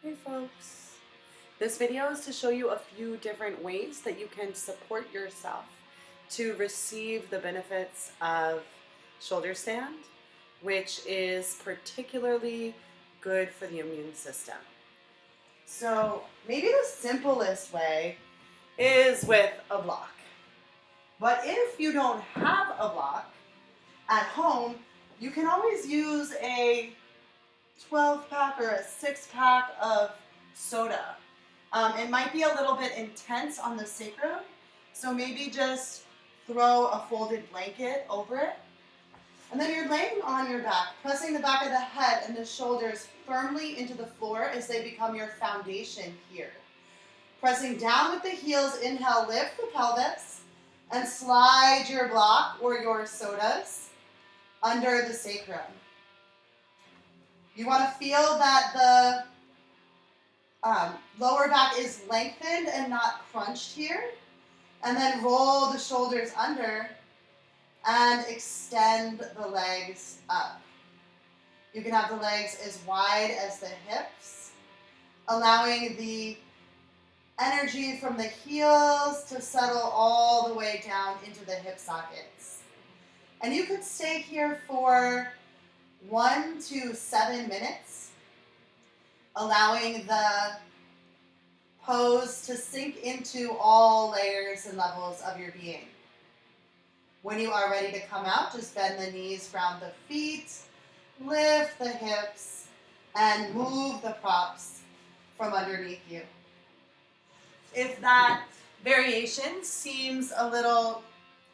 Hey folks, this video is to show you a few different ways that you can support yourself to receive the benefits of shoulder stand, which is particularly good for the immune system. So maybe the simplest way is with a block. But if you don't have a block at home, you can always use a 12-pack or a 6-pack of soda. It might be a little bit intense on the sacrum, so maybe just throw a folded blanket over it. And then you're laying on your back, pressing the back of the head and the shoulders firmly into the floor as they become your foundation here. Pressing down with the heels, inhale, lift the pelvis, and slide your block or your sodas under the sacrum. You want to feel that the lower back is lengthened and not crunched here. And then roll the shoulders under and extend the legs up. You can have the legs as wide as the hips, allowing the energy from the heels to settle all the way down into the hip sockets. And you could stay here for 1 to 7 minutes, allowing the pose to sink into all layers and levels of your being. When you are ready to come out, just bend the knees, ground the feet, lift the hips, and move the props from underneath you. If that variation seems a little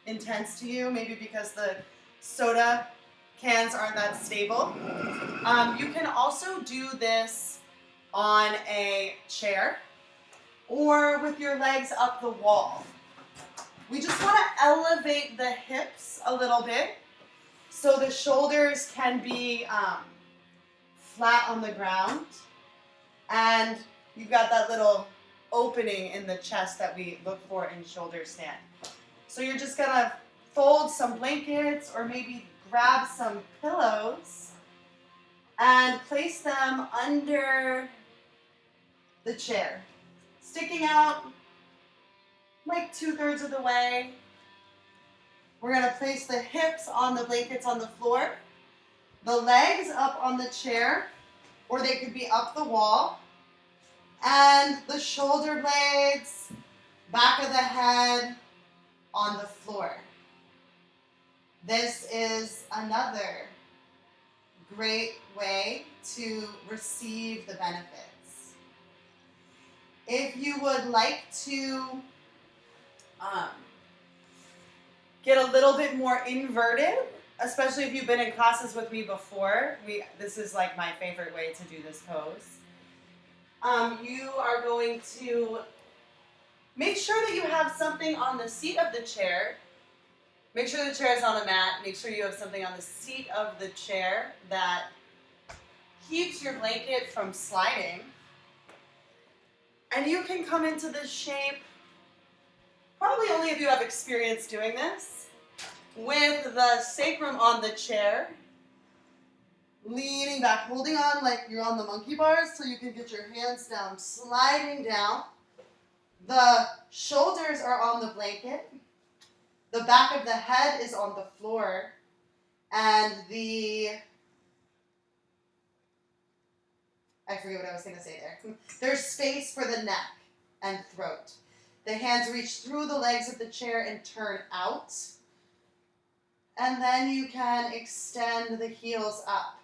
intense to you, maybe because the soda cans aren't that stable, you can also do this on a chair or with your legs up the wall. We just want to elevate the hips a little bit so the shoulders can be flat on the ground, and you've got that little opening in the chest that we look for in shoulder stand. So you're just going to fold some blankets or maybe grab some pillows and place them under the chair, sticking out like 2/3 of the way. We're going to place the hips on the blankets on the floor, the legs up on the chair, or they could be up the wall, and the shoulder blades, back of the head on the floor. This is another great way to receive the benefits. If you would like to get a little bit more inverted, especially if you've been in classes with me before, this is like my favorite way to do this pose. You are going to make sure that you have something on the seat of the chair. Make sure the chair is on a mat. Make sure you have something on the seat of the chair that keeps your blanket from sliding. And you can come into this shape, probably only if you have experience doing this, with the sacrum on the chair, leaning back, holding on like you're on the monkey bars so you can get your hands down, sliding down. The shoulders are on the blanket. The back of the head is on the floor, and I forget what I was going to say there. There's space for the neck and throat. The hands reach through the legs of the chair and turn out. And then you can extend the heels up.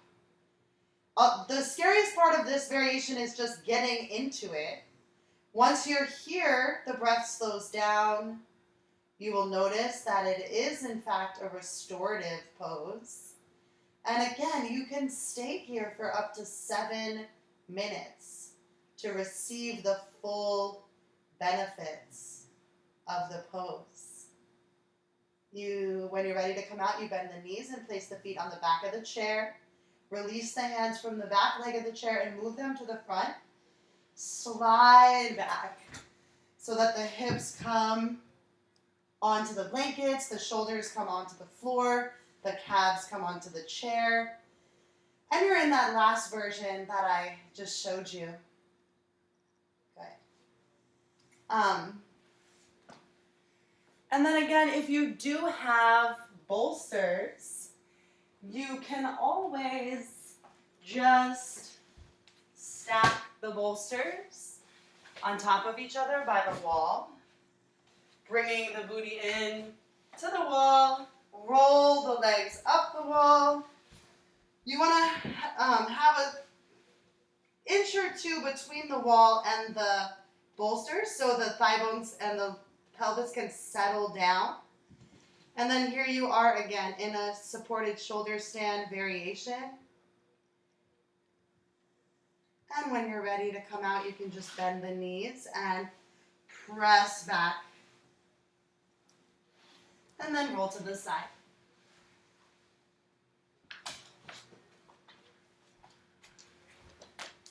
The scariest part of this variation is just getting into it. Once you're here, the breath slows down. You will notice that it is, in fact, a restorative pose. And again, you can stay here for up to 7 minutes to receive the full benefits of the pose. When you're ready to come out, you bend the knees and place the feet on the back of the chair. Release the hands from the back leg of the chair and move them to the front. Slide back so that the hips come onto the blankets, the shoulders come onto the floor, the calves come onto the chair. And you're in that last version that I just showed you. And then again, if you do have bolsters, you can always just stack the bolsters on top of each other by the wall, bringing the booty in to the wall, roll the legs up the wall. You want to have an inch or two between the wall and the bolsters so the thigh bones and the pelvis can settle down. And then here you are again in a supported shoulder stand variation. And when you're ready to come out, you can just bend the knees and press back. And then roll to the side.